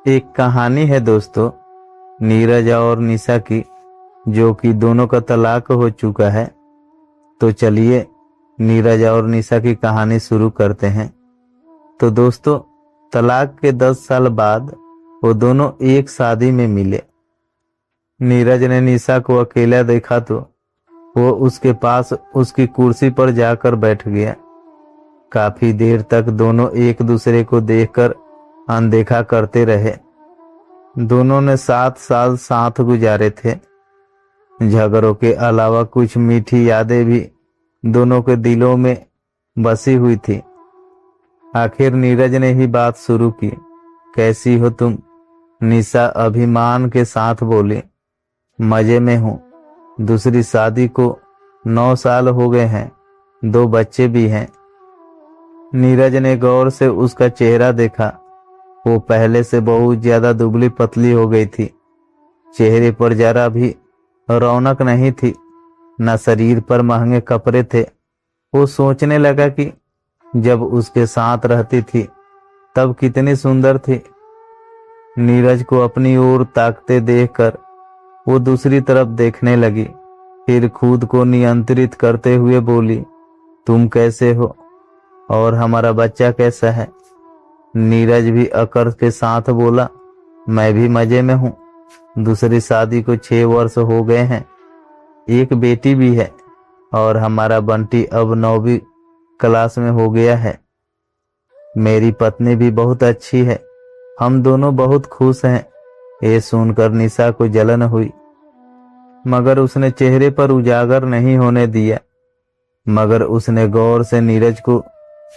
एक कहानी है दोस्तों, नीरज और निशा की, जो कि दोनों का तलाक हो चुका है। तो चलिए नीरज और निशा की कहानी शुरू करते हैं। तो दोस्तों, तलाक के 10 साल बाद वो दोनों एक शादी में मिले। नीरज ने निशा को अकेला देखा तो वो उसके पास उसकी कुर्सी पर जाकर बैठ गया। काफी देर तक दोनों एक दूसरे को देखकर अनदेखा करते रहे। दोनों ने 7 साल साथ गुजारे थे। झगड़ों के अलावा कुछ मीठी यादें भी दोनों के दिलों में बसी हुई थी। आखिर नीरज ने ही बात शुरू की। कैसी हो तुम? निशा अभिमान के साथ बोली। मजे में हूँ। दूसरी शादी को 9 साल हो गए हैं, 2 बच्चे भी हैं। नीरज ने गौर से उसका चेहरा देखा। वो पहले से बहुत ज्यादा दुबली पतली हो गई थी। चेहरे पर जरा भी रौनक नहीं थी, न शरीर पर महंगे कपड़े थे। वो सोचने लगा कि जब उसके साथ रहती थी तब कितनी सुंदर थी। नीरज को अपनी ओर ताकते देखकर वो दूसरी तरफ देखने लगी। फिर खुद को नियंत्रित करते हुए बोली, तुम कैसे हो और हमारा बच्चा कैसा है? नीरज भी अकड़ के साथ बोला, मैं भी मजे में हूँ। दूसरी शादी को 6 वर्ष हो गए हैं, एक बेटी भी है और हमारा बंटी अब 9वीं क्लास में हो गया है। मेरी पत्नी भी बहुत अच्छी है, हम दोनों बहुत खुश हैं। ये सुनकर निशा को जलन हुई, मगर उसने चेहरे पर उजागर नहीं होने दिया। मगर उसने गौर से नीरज को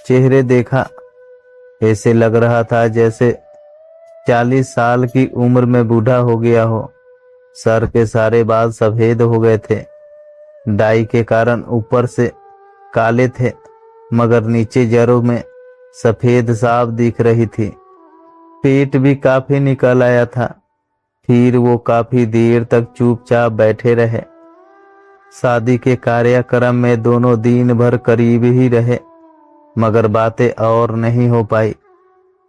चेहरे देखा। ऐसे लग रहा था जैसे 40 साल की उम्र में बूढ़ा हो गया हो। सर के सारे बाल सफेद हो गए थे। डाई के कारण ऊपर से काले थे, मगर नीचे जड़ों में सफेद साफ दिख रही थी। पेट भी काफी निकल आया था। फिर वो काफी देर तक चुपचाप बैठे रहे। शादी के कार्यक्रम में दोनों दिन भर करीब ही रहे, मगर बातें और नहीं हो पाई।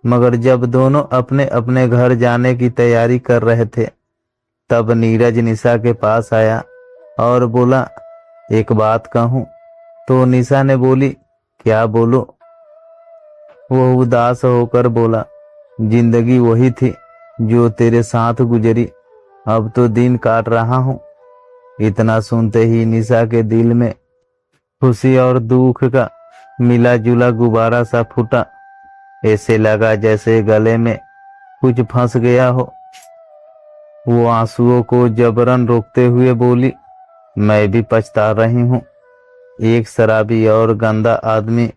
मगर जब दोनों अपने अपने घर जाने की तैयारी कर रहे थे, तब नीरज निशा के पास आया और बोला, एक बात कहूं? तो निशा ने बोली, क्या बोलो? वो उदास होकर बोला, जिंदगी वही थी जो तेरे साथ गुजरी, अब तो दिन काट रहा हूं। इतना सुनते ही निशा के दिल में खुशी और दुख का मिला जुला गुब्बारा सा फूटा। ऐसे लगा जैसे गले में कुछ फंस गया हो। वो आंसुओं को जबरन रोकते हुए बोली, मैं भी पछता रही हूँ। एक शराबी और गंदा आदमी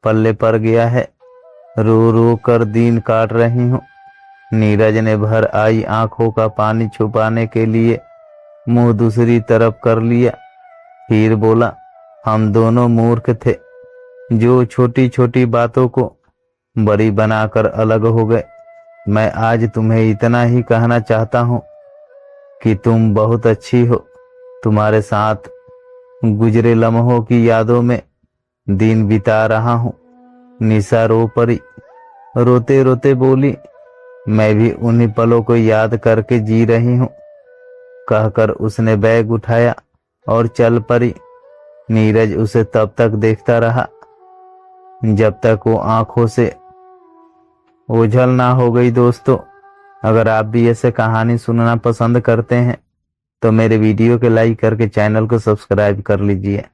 पल्ले पड़ गया है, रो रो कर दिन काट रही हूँ। नीरज ने भर आई आंखों का पानी छुपाने के लिए मुंह दूसरी तरफ कर लिया। फिर बोला, हम दोनों मूर्ख थे जो छोटी छोटी बातों को बड़ी बनाकर अलग हो गए। मैं आज तुम्हें इतना ही कहना चाहता हूँ कि तुम बहुत अच्छी हो। तुम्हारे साथ गुजरे लम्हों की यादों में दिन बिता रहा हूँ। निशा रो पड़ी। रोते रोते बोली, मैं भी उन्हीं पलों को याद करके जी रही हूँ। कहकर उसने बैग उठाया और चल पड़ी। नीरज उसे तब तक देखता रहा जब तक वो आंखों से ओझल ना हो गई। दोस्तों, अगर आप भी ऐसे कहानी सुनना पसंद करते हैं तो मेरे वीडियो को लाइक करके चैनल को सब्सक्राइब कर लीजिए।